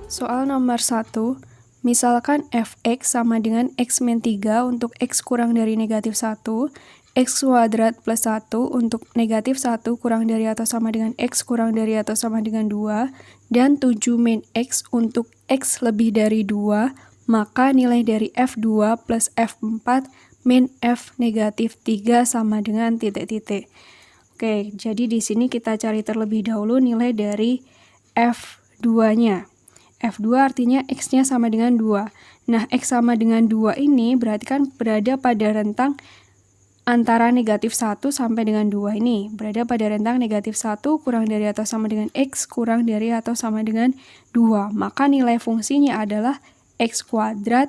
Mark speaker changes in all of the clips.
Speaker 1: Soal nomor 1, misalkan fx sama dengan x min 3 untuk x kurang dari negatif 1, x kuadrat plus 1 untuk negatif 1 kurang dari atau sama dengan x kurang dari atau sama dengan 2, dan 7 min x untuk x lebih dari 2, maka nilai dari f2 plus f4 min f negatif 3 sama dengan titik-titik. Oke, jadi di sini kita cari terlebih dahulu nilai dari f2-nya. F2 artinya X-nya sama dengan 2. Nah, X sama dengan 2 ini berarti kan berada pada rentang antara negatif 1 sampai dengan 2 ini. Berada pada rentang negatif 1 kurang dari atau sama dengan X kurang dari atau sama dengan 2. Maka nilai fungsinya adalah X kuadrat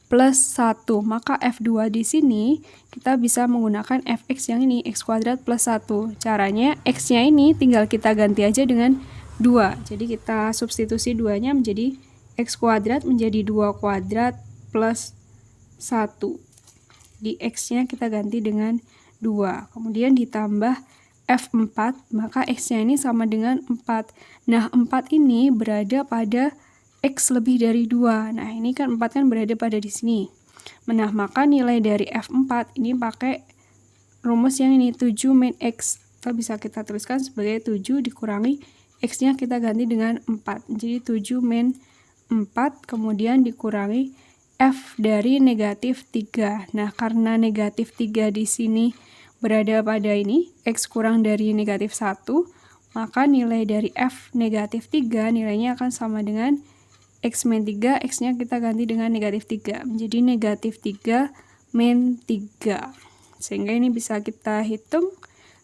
Speaker 1: plus 1. Maka F2 di sini kita bisa menggunakan Fx yang ini, X kuadrat plus 1. Caranya X-nya ini tinggal kita ganti aja dengan 2. Jadi kita substitusi 2-nya menjadi X kuadrat menjadi 2 kuadrat plus 1. Di X-nya kita ganti dengan 2. Kemudian ditambah F4, maka X-nya ini sama dengan 4. Nah, 4 ini berada pada X lebih dari 2. Nah, ini kan 4 kan berada pada di sini. Nah, maka nilai dari F4 ini pakai rumus yang ini, 7 min X. Atau bisa kita tuliskan sebagai 7 dikurangi X-nya kita ganti dengan 4. Jadi 7 min 4 kemudian dikurangi F dari negatif 3. Nah, karena negatif 3 di sini berada pada ini, X kurang dari negatif 1, maka nilai dari F negatif 3 nilainya akan sama dengan X min 3, X-nya kita ganti dengan negatif 3. Menjadi negatif 3 min 3. Sehingga ini bisa kita hitung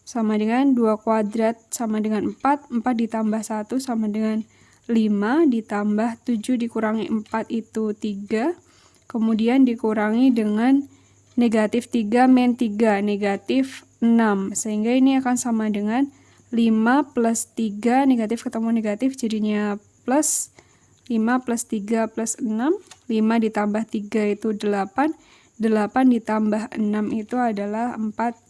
Speaker 1: sama dengan 2 kuadrat sama dengan 4, 4 ditambah 1 sama dengan 5, ditambah 7 dikurangi 4 itu 3, kemudian dikurangi dengan negatif 3 min 3, negatif 6, sehingga ini akan sama dengan 5 plus 3, negatif ketemu negatif jadinya plus, 5 plus 3 plus 6, 5 ditambah 3 itu 8, 8 ditambah 6 itu adalah 14.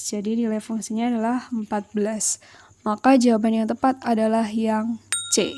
Speaker 1: Jadi nilai fungsinya adalah 14. Maka jawaban yang tepat adalah yang C.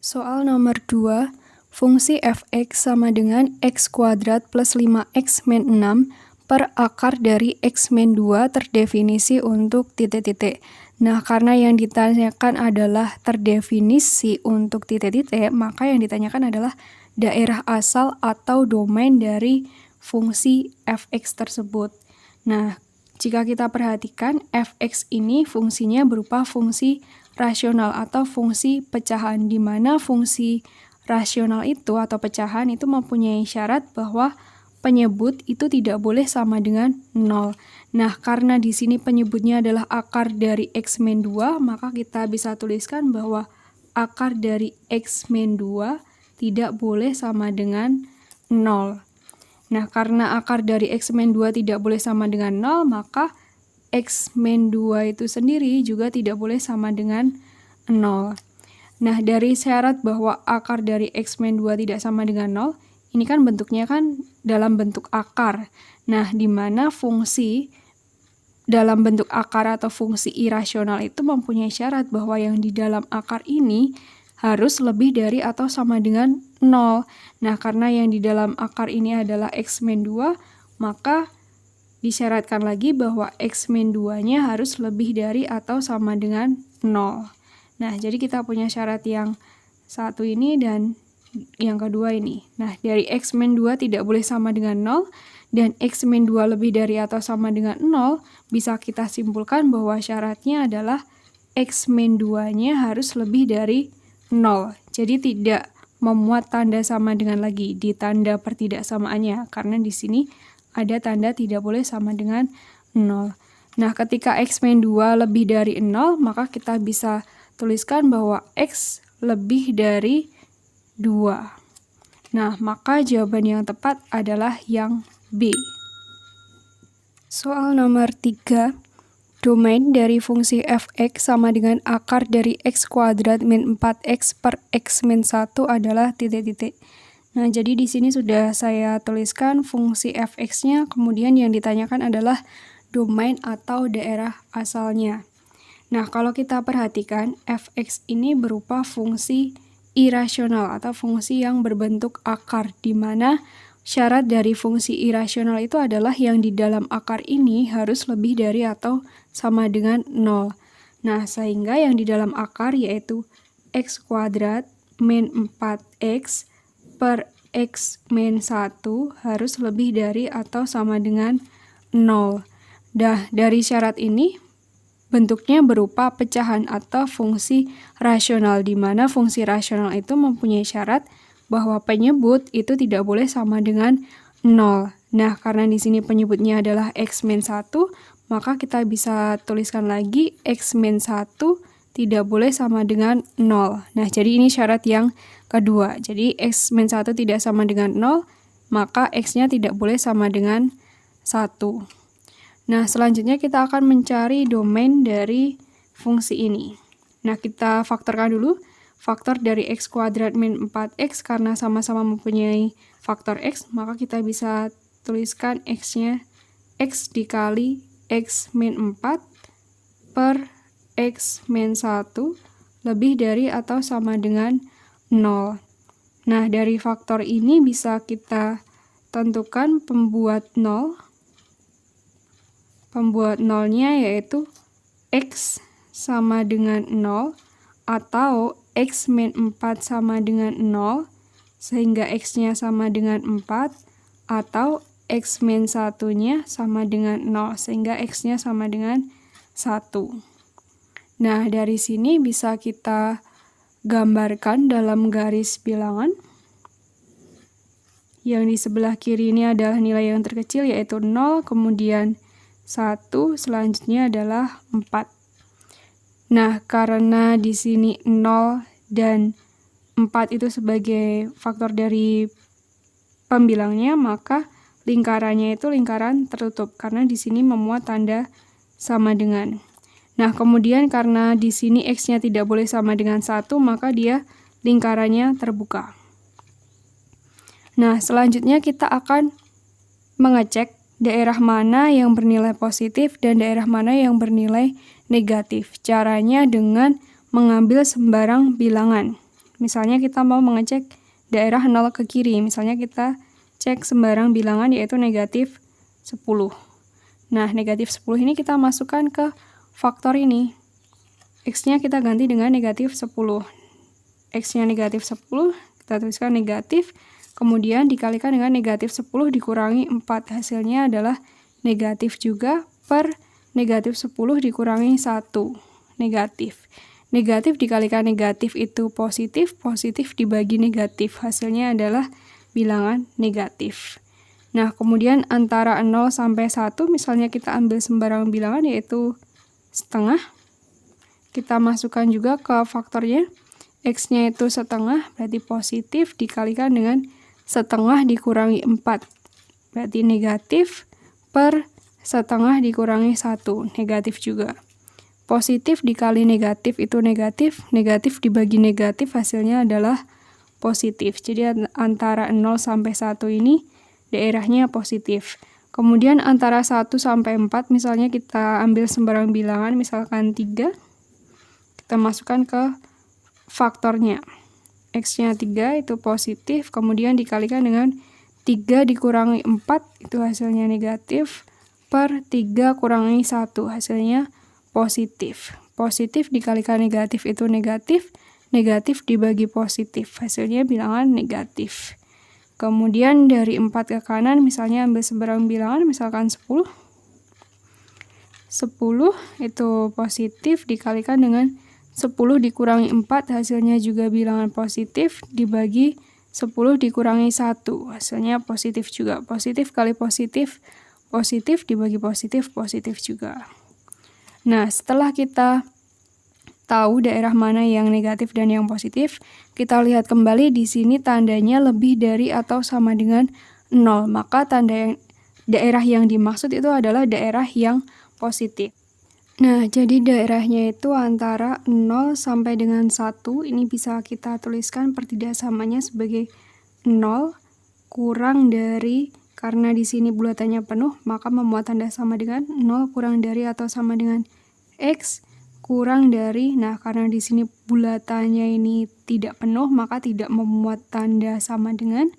Speaker 1: Soal nomor 2, fungsi fx sama dengan x kuadrat plus 5x min 6 per akar dari x min 2 terdefinisi untuk titik-titik. Nah, karena yang ditanyakan adalah terdefinisi untuk titik-titik, maka yang ditanyakan adalah daerah asal atau domain dari fungsi fx tersebut. Nah, jika kita perhatikan, fx ini fungsinya berupa fungsi rasional atau fungsi pecahan, di mana fungsi rasional itu atau pecahan itu mempunyai syarat bahwa penyebut itu tidak boleh sama dengan 0. Nah, karena di sini penyebutnya adalah akar dari x min 2, maka kita bisa tuliskan bahwa akar dari x min 2 tidak boleh sama dengan 0. Nah, karena akar dari x min 2 tidak boleh sama dengan 0, maka x min 2 itu sendiri juga tidak boleh sama dengan 0. Nah, dari syarat bahwa akar dari x min 2 tidak sama dengan 0, ini kan bentuknya kan dalam bentuk akar. Nah, di mana fungsi dalam bentuk akar atau fungsi irasional itu mempunyai syarat bahwa yang di dalam akar ini harus lebih dari atau sama dengan 0. Nah, karena yang di dalam akar ini adalah x min 2, maka disyaratkan lagi bahwa x min 2-nya harus lebih dari atau sama dengan 0. Nah, jadi kita punya syarat yang satu ini dan yang kedua ini. Nah, dari x min 2 tidak boleh sama dengan 0, dan x min 2 lebih dari atau sama dengan 0, bisa kita simpulkan bahwa syaratnya adalah x min 2-nya harus lebih dari 0. Jadi tidak memuat tanda sama dengan lagi di tanda pertidaksamaannya, karena di sini ada tanda tidak boleh sama dengan 0. Nah, ketika x min 2 lebih dari 0, maka kita bisa tuliskan bahwa x lebih dari 2. Nah, maka jawaban yang tepat adalah yang B. Soal nomor 3, domain dari fungsi fx sama dengan akar dari x kuadrat min 4x per x min 1 adalah titik-titik. Nah, jadi di sini sudah saya tuliskan fungsi fx-nya, kemudian yang ditanyakan adalah domain atau daerah asalnya. Nah, kalau kita perhatikan, fx ini berupa fungsi irasional atau fungsi yang berbentuk akar, di mana syarat dari fungsi irasional itu adalah yang di dalam akar ini harus lebih dari atau sama dengan 0. Nah, sehingga yang di dalam akar yaitu x kuadrat min 4x per x min 1 harus lebih dari atau sama dengan 0. Dari syarat ini, bentuknya berupa pecahan atau fungsi rasional, di mana fungsi rasional itu mempunyai syarat bahwa penyebut itu tidak boleh sama dengan 0. Nah, karena di sini penyebutnya adalah x min 1, maka kita bisa tuliskan lagi x min 1 tidak boleh sama dengan 0. Nah, jadi ini syarat yang kedua. Jadi x min 1 tidak sama dengan 0, maka x-nya tidak boleh sama dengan 1. Nah, selanjutnya kita akan mencari domain dari fungsi ini. Nah, kita faktorkan dulu. Faktor dari x kuadrat min 4x karena sama-sama mempunyai faktor x, maka kita bisa tuliskan x-nya x dikali x min 4 per x min 1 lebih dari atau sama dengan 0. Nah, dari faktor ini bisa kita tentukan pembuat 0. Pembuat 0-nya yaitu x sama dengan 0 atau x min 4 sama dengan 0 sehingga x-nya sama dengan 4 atau x min 1-nya sama dengan 0 sehingga x-nya sama dengan 1. Nah, dari sini bisa kita gambarkan dalam garis bilangan. Yang di sebelah kiri ini adalah nilai yang terkecil yaitu 0, kemudian 1, selanjutnya adalah 4. Nah, karena di sini 0 dan 4 itu sebagai faktor dari pembilangnya, maka lingkarannya itu lingkaran tertutup karena di sini memuat tanda sama dengan. Nah, kemudian karena di sini x-nya tidak boleh sama dengan 1, maka dia lingkarannya terbuka. Nah, selanjutnya kita akan mengecek daerah mana yang bernilai positif dan daerah mana yang bernilai negatif. Caranya dengan mengambil sembarang bilangan. Misalnya kita mau mengecek daerah 0 ke kiri. Misalnya kita cek sembarang bilangan yaitu negatif 10. Nah, negatif 10 ini kita masukkan ke faktor ini. X-nya kita ganti dengan negatif 10. X-nya negatif 10, kita tuliskan negatif. Kemudian dikalikan dengan negatif 10 dikurangi 4. Hasilnya adalah negatif juga per negatif 10 dikurangi 1. Negatif. Negatif dikalikan negatif itu positif. Positif dibagi negatif. Hasilnya adalah bilangan negatif. Nah, kemudian antara 0 sampai 1, misalnya kita ambil sembarang bilangan yaitu setengah. Kita masukkan juga ke faktornya. X-nya itu setengah, berarti positif dikalikan dengan setengah dikurangi 4, berarti negatif per setengah dikurangi 1, negatif juga. Positif dikali negatif itu negatif, negatif dibagi negatif hasilnya adalah positif. Jadi antara 0 sampai 1 ini daerahnya positif. Kemudian antara 1 sampai 4, misalnya kita ambil sembarang bilangan, misalkan 3, kita masukkan ke faktornya. X-nya 3 itu positif, kemudian dikalikan dengan 3 dikurangi 4, itu hasilnya negatif, per 3 kurangi 1, hasilnya positif. Positif dikalikan negatif itu negatif, negatif dibagi positif, hasilnya bilangan negatif. Kemudian dari 4 ke kanan, misalnya ambil sembarang bilangan, misalkan 10. 10 itu positif dikalikan dengan 10 dikurangi 4, hasilnya juga bilangan positif, dibagi 10 dikurangi 1, hasilnya positif juga. Positif kali positif, positif dibagi positif, positif juga. Nah, setelah kita tahu daerah mana yang negatif dan yang positif, kita lihat kembali di sini tandanya lebih dari atau sama dengan 0, maka tanda daerah yang dimaksud itu adalah daerah yang positif. Nah, jadi daerahnya itu antara 0 sampai dengan 1, ini bisa kita tuliskan pertidaksamanya sebagai 0 kurang dari, karena di sini bulatannya penuh, maka memuat tanda sama dengan 0 kurang dari atau sama dengan x kurang dari, nah karena di sini bulatannya ini tidak penuh, maka tidak memuat tanda sama dengan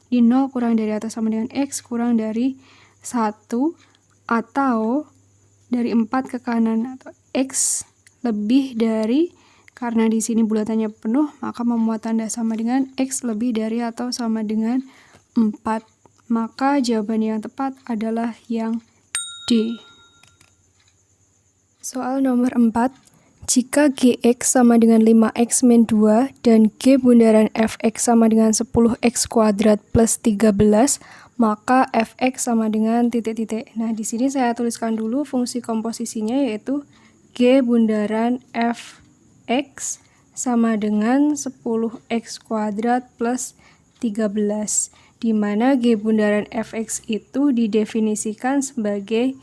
Speaker 1: di 0 kurang dari atau sama dengan X kurang dari 1, atau dari 4 ke kanan, atau X lebih dari, karena di sini bulatannya penuh, maka memuat tanda sama dengan X lebih dari atau sama dengan 4. Maka jawaban yang tepat adalah yang D. Soal nomor 4. Jika Gx sama dengan 5x min 2 dan G bundaran Fx sama dengan 10x kuadrat plus 13, maka Fx sama dengan titik-titik. Nah, di sini saya tuliskan dulu fungsi komposisinya, yaitu G bundaran Fx sama dengan 10x kuadrat plus 13, di mana G bundaran Fx itu didefinisikan sebagai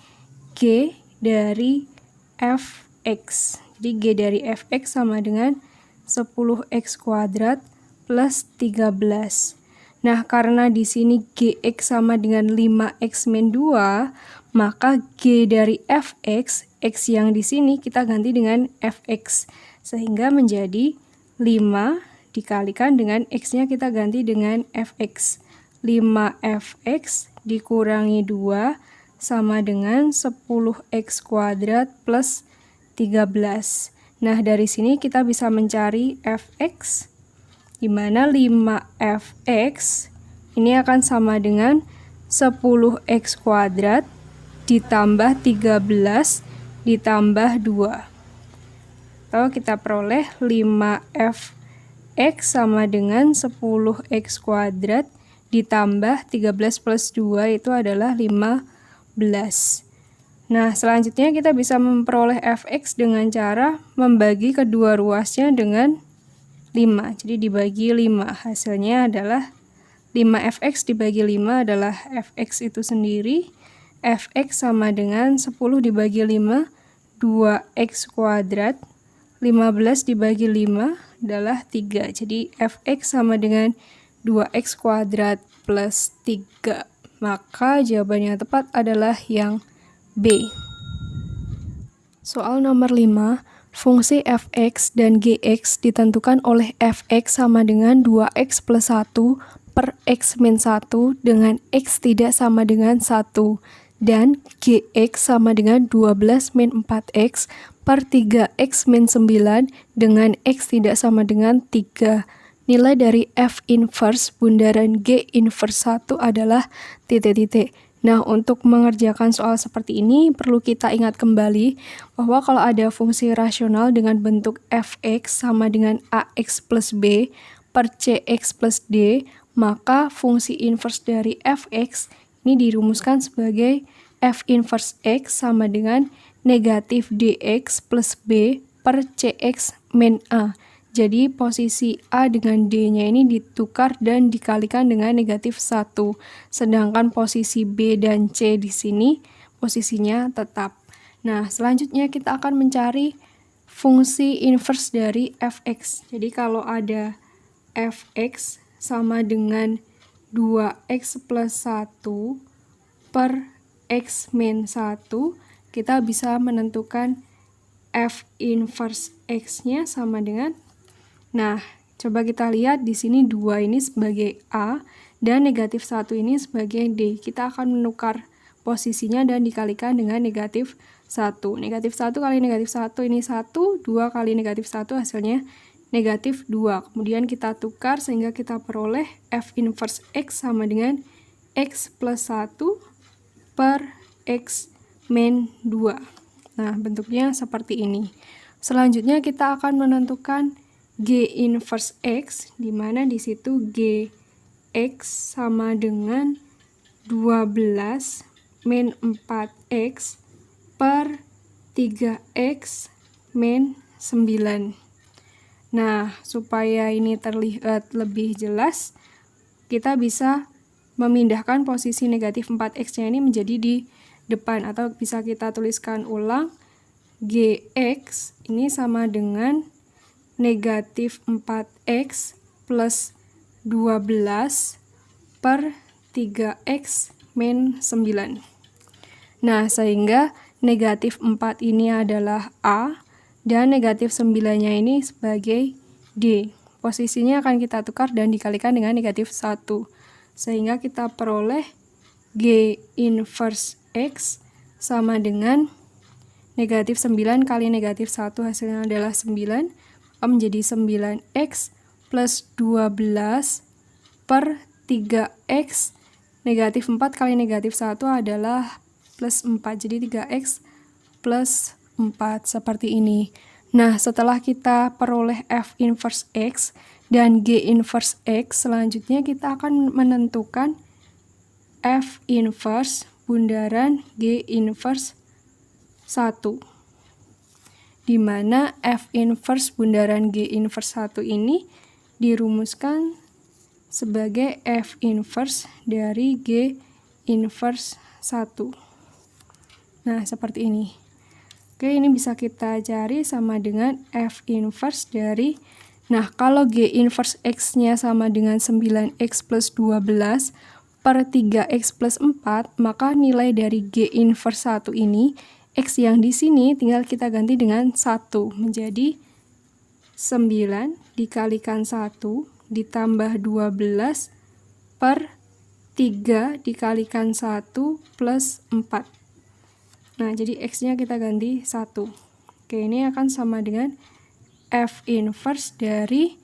Speaker 1: G dari Fx. Jadi G dari Fx sama dengan 10x kuadrat plus 13. Nah, karena di sini Gx sama dengan 5x min 2, maka G dari Fx, X yang di sini kita ganti dengan Fx. Sehingga menjadi 5 dikalikan dengan X-nya kita ganti dengan Fx. 5Fx dikurangi 2 sama dengan 10x kuadrat plus 13. Nah, dari sini kita bisa mencari Fx, di mana 5Fx ini akan sama dengan 10x kuadrat ditambah 13 ditambah 2. Atau kita peroleh 5Fx sama dengan 10x kuadrat ditambah 13 plus 2 itu adalah 15. Nah, selanjutnya kita bisa memperoleh Fx dengan cara membagi kedua ruasnya dengan 5. Jadi dibagi 5. Hasilnya adalah 5Fx dibagi 5 adalah Fx itu sendiri. Fx sama dengan 10 dibagi 5, 2x kuadrat. 15 dibagi 5 adalah 3. Jadi Fx sama dengan 2x kuadrat plus 3. Maka jawaban yang tepat adalah yang B. Soal nomor 5. Fungsi Fx dan Gx ditentukan oleh Fx sama dengan 2x plus 1 per x min 1 dengan x tidak sama dengan 1. Dan Gx sama dengan 12 min 4x per 3x min 9 dengan x tidak sama dengan 3. Nilai dari F inverse bundaran G inverse 1 adalah titik-titik. Nah, untuk mengerjakan soal seperti ini, perlu kita ingat kembali bahwa kalau ada fungsi rasional dengan bentuk Fx sama dengan Ax plus B per Cx plus D, maka fungsi inverse dari Fx ini dirumuskan sebagai F inverse X sama dengan negatif Dx plus B per Cx min A. Jadi posisi A dengan D-nya ini ditukar dan dikalikan dengan negatif 1. Sedangkan posisi B dan C di sini posisinya tetap. Nah, selanjutnya kita akan mencari fungsi inverse dari Fx. Jadi kalau ada Fx sama dengan 2x plus 1 per x min 1, kita bisa menentukan F inverse X-nya sama dengan, nah, coba kita lihat di sini 2 ini sebagai A dan negatif 1 ini sebagai D. Kita akan menukar posisinya dan dikalikan dengan negatif 1. Negatif 1 kali negatif 1 ini 1, 2 kali negatif 1 hasilnya negatif 2. Kemudian kita tukar sehingga kita peroleh F inverse X sama dengan X plus 1 per X min 2. Nah, bentuknya seperti ini. Selanjutnya kita akan menentukan G inverse X, di mana di situ Gx sama dengan 12 min 4x per 3x min 9. Nah, supaya ini terlihat lebih jelas, kita bisa memindahkan posisi negatif 4x-nya ini menjadi di depan, atau bisa kita tuliskan ulang. Gx ini sama dengan negatif 4x plus 12 per 3x min 9. Nah, sehingga negatif 4 ini adalah A, dan negatif 9-nya ini sebagai D. Posisinya akan kita tukar dan dikalikan dengan negatif 1. Sehingga kita peroleh G inverse X sama dengan negatif 9 kali negatif 1, hasilnya adalah 9, menjadi 9X plus 12 per 3X, negatif 4 kali negatif 1 adalah plus 4, jadi 3X plus 4, seperti ini. Nah, setelah kita peroleh F inverse X dan G inverse X, selanjutnya kita akan menentukan F inverse bundaran G inverse 1, di mana F inverse bundaran G inverse 1 ini dirumuskan sebagai F inverse dari G inverse 1. Nah, seperti ini. Oke, ini bisa kita cari sama dengan F inverse dari, nah kalau G inverse X-nya sama dengan 9X plus 12 per 3X plus 4, maka nilai dari G inverse 1 ini, X yang di sini tinggal kita ganti dengan 1, menjadi 9 dikalikan 1 ditambah 12 per 3 dikalikan 1 plus 4. Nah, jadi X-nya kita ganti 1. Oke, ini akan sama dengan F inverse dari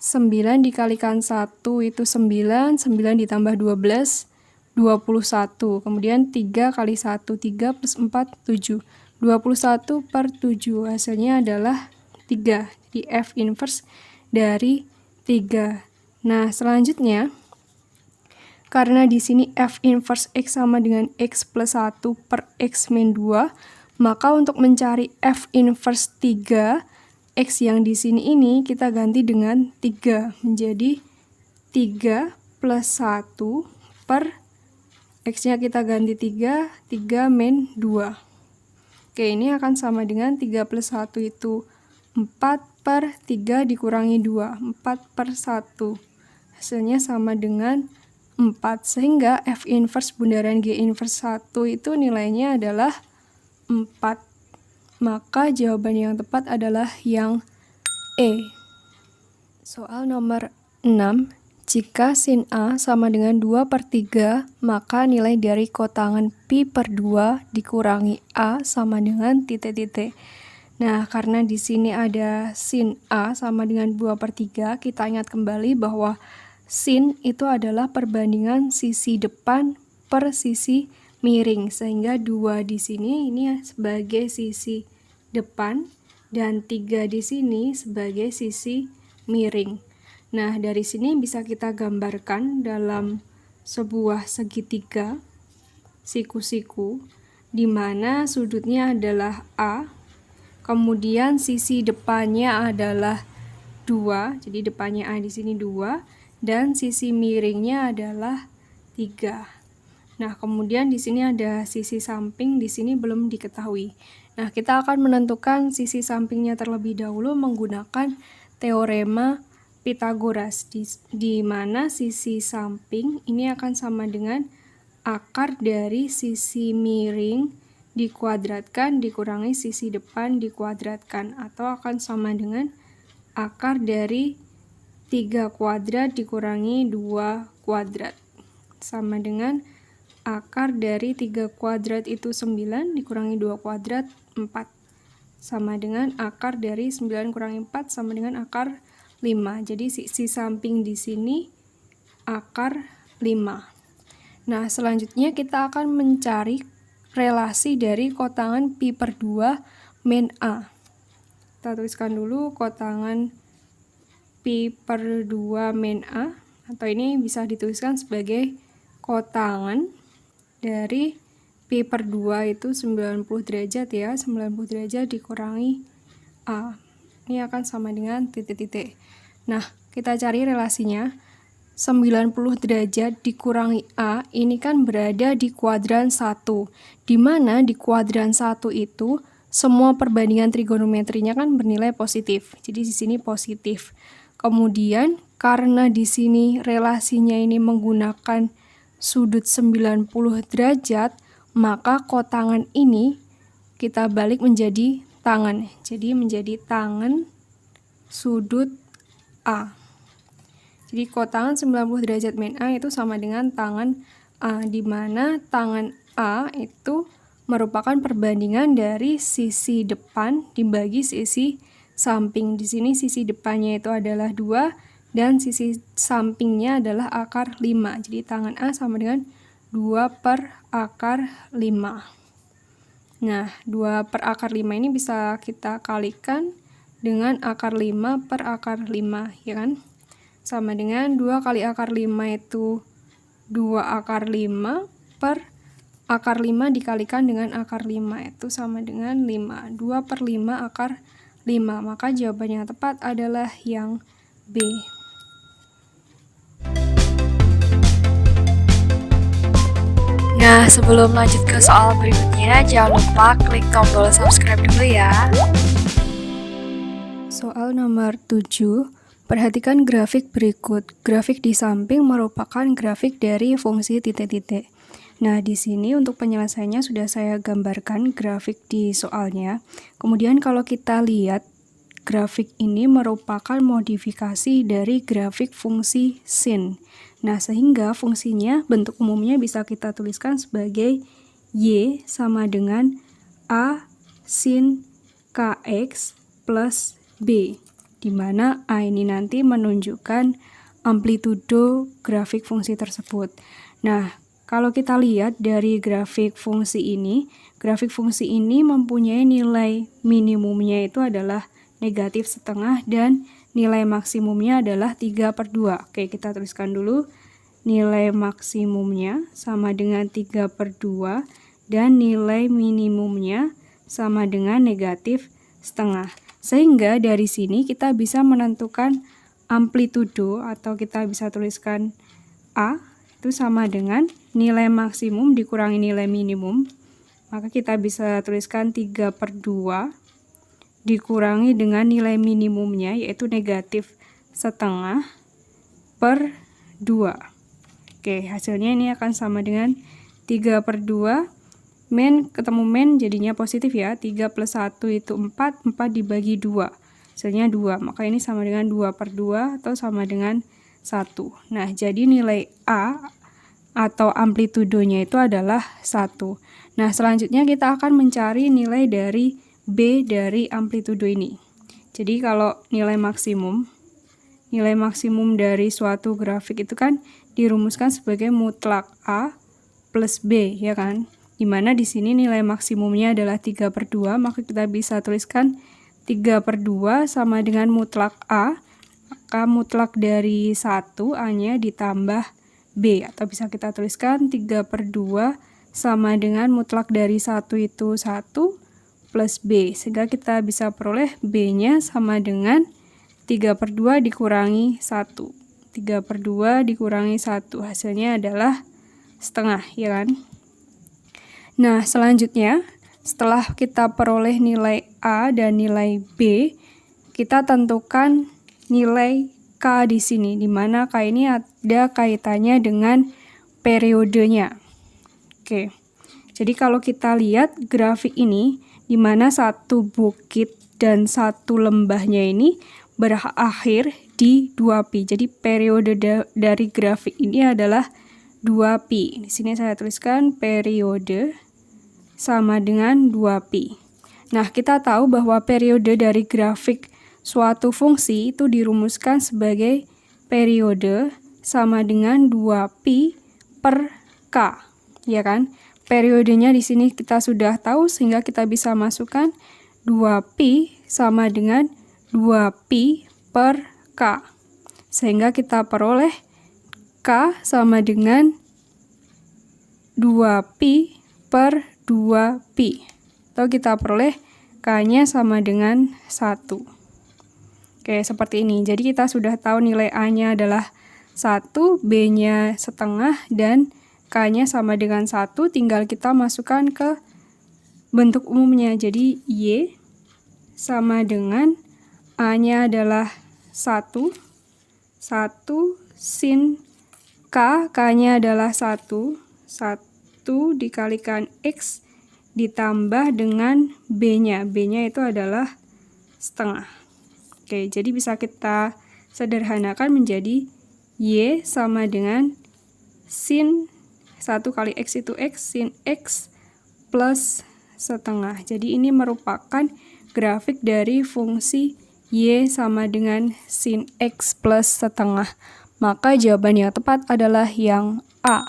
Speaker 1: 9 dikalikan 1 itu 9, 9 ditambah 12, 21. Kemudian 3 kali 1, 3 plus 4, 7. 21 per 7, hasilnya adalah 3. Jadi F inverse dari 3. Nah, selanjutnya, karena di sini F inverse X sama dengan X plus 1 per X min 2, maka untuk mencari F inverse 3, X yang di sini ini kita ganti dengan 3, menjadi 3 plus 1 per X-nya kita ganti 3, 3 min 2. Oke, ini akan sama dengan 3 plus 1 itu 4 per 3 dikurangi 2, 4 per 1. Hasilnya sama dengan 4, sehingga F inverse bundaran G inverse 1 itu nilainya adalah 4. Maka jawaban yang tepat adalah yang E. Soal nomor 6. Jika sin A sama dengan 2 per 3, maka nilai dari kotangan pi per 2 dikurangi A sama dengan titik-titik. Nah, karena di sini ada sin A sama dengan 2 per 3, kita ingat kembali bahwa sin itu adalah perbandingan sisi depan per sisi miring, sehingga 2 di sini ini sebagai sisi depan dan 3 di sini sebagai sisi miring. Nah, dari sini bisa kita gambarkan dalam sebuah segitiga siku-siku di mana sudutnya adalah A, kemudian sisi depannya adalah 2, jadi depannya A di sini 2, dan sisi miringnya adalah 3. Nah, kemudian di sini ada sisi samping, di sini belum diketahui. Nah, kita akan menentukan sisi sampingnya terlebih dahulu menggunakan teorema Pythagoras, di mana sisi samping ini akan sama dengan akar dari sisi miring dikuadratkan dikurangi sisi depan dikuadratkan, atau akan sama dengan akar dari 3 kuadrat dikurangi 2 kuadrat, sama dengan akar dari 3 kuadrat itu 9 dikurangi 2 kuadrat 4, sama dengan akar dari 9 kurangi 4 sama dengan akar 5. Jadi sisi samping di sini akar 5. Nah, selanjutnya kita akan mencari relasi dari kotangan pi per 2 min A. Kita tuliskan dulu kotangan pi per 2 min A, atau ini bisa dituliskan sebagai kotangan dari pi per 2 itu 90 derajat ya, 90 derajat dikurangi A. Ini akan sama dengan titik-titik. Nah, kita cari relasinya. 90 derajat dikurangi A ini kan berada di kuadran 1, di mana di kuadran 1 itu semua perbandingan trigonometrinya kan bernilai positif. Jadi di sini positif. Kemudian karena di sini relasinya ini menggunakan sudut 90 derajat, maka kotangan ini kita balik menjadi tangan. Jadi menjadi tangan sudut A. Jadi kotangan 90 derajat min A itu sama dengan tangan A, di mana tangan A itu merupakan perbandingan dari sisi depan dibagi sisi samping. Di sini sisi depannya itu adalah 2 dan sisi sampingnya adalah akar 5. Jadi tangan A sama dengan 2 per akar 5. Nah, 2 per akar 5 ini bisa kita kalikan dengan akar 5 per akar 5, ya kan? Sama dengan 2 kali akar 5 itu 2 akar 5 per akar 5 dikalikan dengan akar 5 itu sama dengan 5. 2 per 5 akar 5. Maka jawaban yang tepat adalah yang B.
Speaker 2: Nah, sebelum lanjut ke soal berikutnya, jangan lupa klik tombol subscribe dulu ya.
Speaker 1: Soal nomor 7. Perhatikan grafik berikut. Grafik di samping merupakan grafik dari fungsi titik-titik. Nah, di sini untuk penyelesaiannya sudah saya gambarkan grafik di soalnya. Kemudian kalau kita lihat, grafik ini merupakan modifikasi dari grafik fungsi sin. Nah, sehingga fungsinya bentuk umumnya bisa kita tuliskan sebagai Y sama dengan A sin KX plus B, di mana A ini nanti menunjukkan amplitudo grafik fungsi tersebut. Nah, kalau kita lihat dari grafik fungsi ini mempunyai nilai minimumnya itu adalah negatif setengah dan nilai maksimumnya adalah 3/2. Oke, kita tuliskan dulu. Nilai maksimumnya sama dengan 3/2 dan nilai minimumnya sama dengan negatif setengah. Sehingga dari sini kita bisa menentukan amplitudo atau kita bisa tuliskan A itu sama dengan nilai maksimum dikurangi nilai minimum. Maka kita bisa tuliskan 3/2 dikurangi dengan nilai minimumnya yaitu negatif setengah per 2. Oke, hasilnya ini akan sama dengan 3/2. Min ketemu min jadinya positif ya. 3 plus 1 itu 4. 4 dibagi 2. Hasilnya 2. Maka ini sama dengan 2/2 atau sama dengan 1. Nah, jadi nilai A atau amplitudonya itu adalah 1. Nah, selanjutnya kita akan mencari nilai dari B dari amplitudo ini. Jadi kalau nilai maksimum dari suatu grafik itu kan dirumuskan sebagai mutlak A plus B, ya kan? Dimana di sini nilai maksimumnya adalah 3/2, maka kita bisa tuliskan 3/2 sama dengan mutlak A, maka mutlak dari 1 A-nya ditambah B, atau bisa kita tuliskan 3/2 sama dengan mutlak dari 1 itu 1 plus B, sehingga kita bisa peroleh B-nya sama dengan 3/2 dikurangi 1. 3/2 dikurangi 1, hasilnya adalah setengah, ya kan? Nah, selanjutnya, setelah kita peroleh nilai A dan nilai B, kita tentukan nilai K di sini, di mana K ini ada kaitannya dengan periodenya. Oke, jadi kalau kita lihat grafik ini, di mana satu bukit dan satu lembahnya ini berakhir di 2pi. Jadi periode dari grafik ini adalah 2pi. Di sini saya tuliskan periode sama dengan 2pi. Nah, kita tahu bahwa periode dari grafik suatu fungsi itu dirumuskan sebagai periode sama dengan 2pi per K, ya kan? Periodenya di sini kita sudah tahu sehingga kita bisa masukkan 2pi sama dengan 2pi per K. Sehingga kita peroleh K sama dengan 2pi per 2pi. Atau kita peroleh K-nya sama dengan 1. Oke, seperti ini. Jadi kita sudah tahu nilai A-nya adalah 1, B-nya setengah, dan K-nya sama dengan 1, tinggal kita masukkan ke bentuk umumnya. Jadi Y sama dengan A-nya adalah 1 sin K, K-nya adalah 1 dikalikan X ditambah dengan B-nya. B-nya itu adalah setengah. Oke, jadi bisa kita sederhanakan menjadi Y sama dengan sin 1 kali X itu X, sin X plus setengah. Jadi ini merupakan grafik dari fungsi Y sama dengan sin X plus setengah. Maka jawaban yang tepat adalah yang A.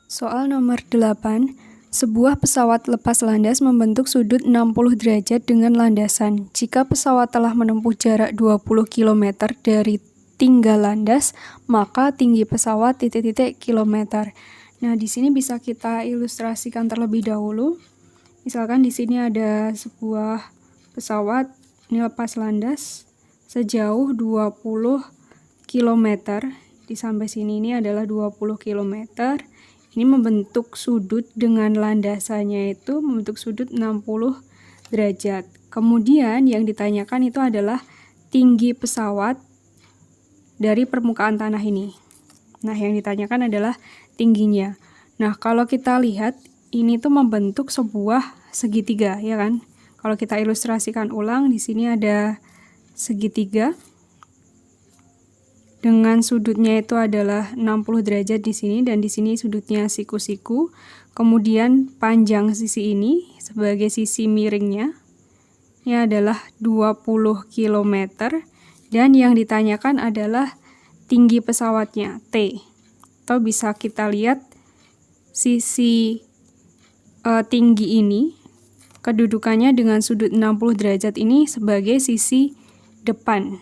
Speaker 1: Soal nomor 8. Sebuah pesawat lepas landas membentuk sudut 60 derajat dengan landasan. Jika pesawat telah menempuh jarak 20 km dari tinggal landas, maka tinggi pesawat titik-titik kilometer. Nah, di sini bisa kita ilustrasikan terlebih dahulu. Misalkan di sini ada sebuah pesawat ini lepas landas sejauh 20 km. Di sampai sini ini adalah 20 km. Ini membentuk sudut dengan landasannya itu membentuk sudut 60 derajat. Kemudian yang ditanyakan itu adalah tinggi pesawat dari permukaan tanah ini. Nah, yang ditanyakan adalah tingginya. Nah, kalau kita lihat ini tuh membentuk sebuah segitiga, ya kan? Kalau kita ilustrasikan ulang, di sini ada segitiga dengan sudutnya itu adalah 60 derajat di sini, dan di sini sudutnya siku-siku. Kemudian panjang sisi ini sebagai sisi miringnya ini adalah 20 km, dan yang ditanyakan adalah tinggi pesawatnya T. Atau bisa kita lihat sisi tinggi ini kedudukannya dengan sudut 60 derajat ini sebagai sisi depan.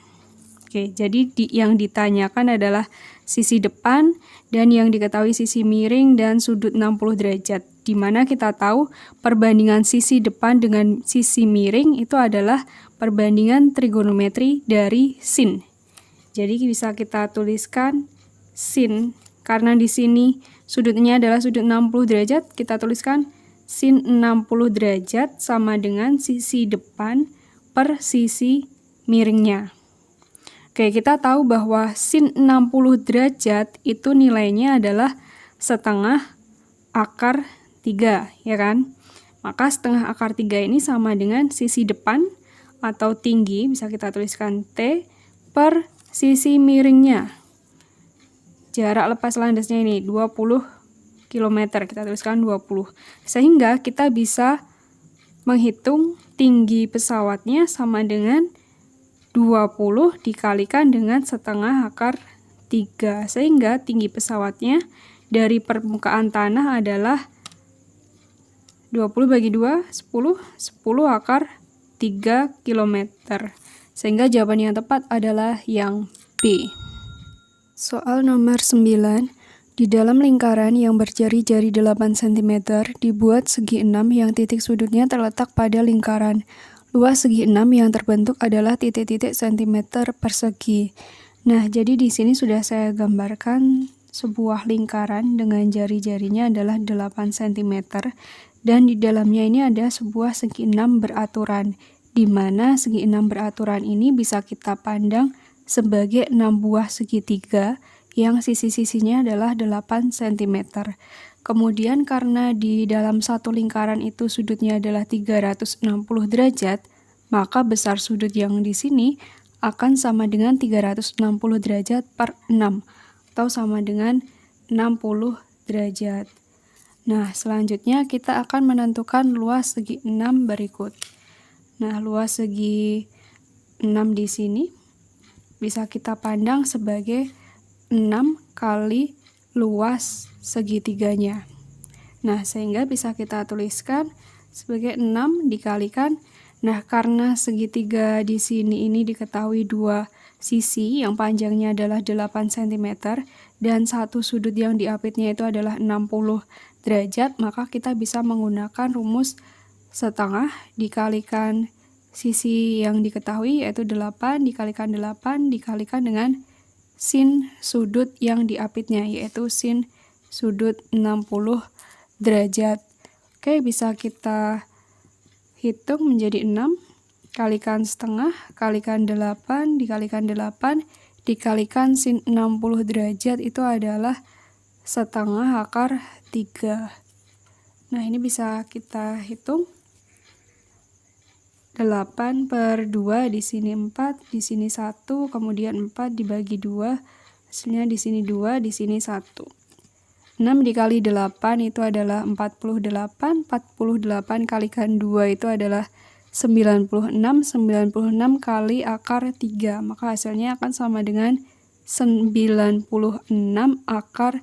Speaker 1: Oke, jadi yang ditanyakan adalah sisi depan, dan yang diketahui sisi miring dan sudut 60 derajat. Di mana kita tahu perbandingan sisi depan dengan sisi miring itu adalah perbandingan trigonometri dari sin. Jadi bisa kita tuliskan sin, karena di sini sudutnya adalah sudut 60 derajat, kita tuliskan sin 60 derajat sama dengan sisi depan per sisi miringnya. Oke, kita tahu bahwa sin 60 derajat itu nilainya adalah setengah akar 3, ya kan? Maka setengah akar 3 ini sama dengan sisi depan atau tinggi, bisa kita tuliskan T, per sisi miringnya. Jarak lepas landasnya ini 20 km, kita tuliskan 20. Sehingga kita bisa menghitung tinggi pesawatnya sama dengan 20 dikalikan dengan setengah akar 3, sehingga tinggi pesawatnya dari permukaan tanah adalah 20 bagi 2, 10 akar 3 km. Sehingga jawaban yang tepat adalah yang B. Soal nomor 9. Di dalam lingkaran yang berjari-jari 8 cm dibuat segi 6 yang titik sudutnya terletak pada lingkaran. Luas segi 6 yang terbentuk adalah titik-titik centimeter persegi. Nah, jadi di sini sudah saya gambarkan sebuah lingkaran dengan jari-jarinya adalah 8 cm, dan di dalamnya ini ada sebuah segi 6 beraturan, di mana segi 6 beraturan ini bisa kita pandang sebagai 6 buah segitiga yang sisi-sisinya adalah 8 cm. Kemudian karena di dalam satu lingkaran itu sudutnya adalah 360 derajat, maka besar sudut yang di sini akan sama dengan 360 derajat per 6, atau sama dengan 60 derajat. Nah, selanjutnya kita akan menentukan luas segi 6 berikut. Nah, luas segi 6 di sini bisa kita pandang sebagai 6 kali luas segitiganya. Nah, sehingga bisa kita tuliskan sebagai 6 dikalikan. Nah, karena segitiga di sini ini diketahui dua sisi yang panjangnya adalah 8 cm dan satu sudut yang diapitnya itu adalah 60 derajat, maka kita bisa menggunakan rumus setengah dikalikan sisi yang diketahui yaitu 8 dikalikan 8 dikalikan dengan sin sudut yang diapitnya, yaitu sin sudut 60 derajat. Oke, bisa kita hitung menjadi 6 kalikan setengah kalikan 8 dikalikan 8 dikalikan sin 60 derajat itu adalah setengah akar 3. Nah, ini bisa kita hitung. 8/2, di sini 4, di sini 1, kemudian 4 dibagi 2, hasilnya di sini 2, di sini 1. 6 dikali 8 itu adalah 48, 48 kalikan 2 itu adalah 96, 96 kali akar 3, maka hasilnya akan sama dengan 96 akar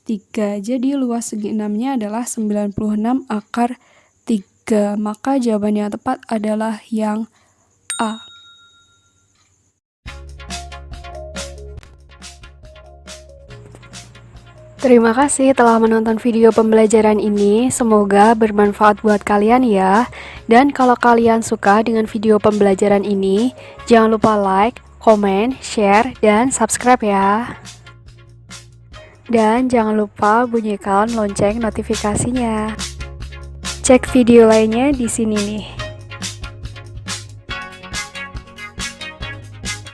Speaker 1: 3. Jadi luas segi 6-nya adalah 96 akar 3. Maka jawaban yang tepat adalah yang A.
Speaker 2: Terima kasih telah menonton video pembelajaran ini, semoga bermanfaat buat kalian ya. Dan kalau kalian suka dengan video pembelajaran ini, jangan lupa like, komen, share, dan subscribe ya. Dan jangan lupa bunyikan lonceng notifikasinya. Cek video lainnya di sini nih.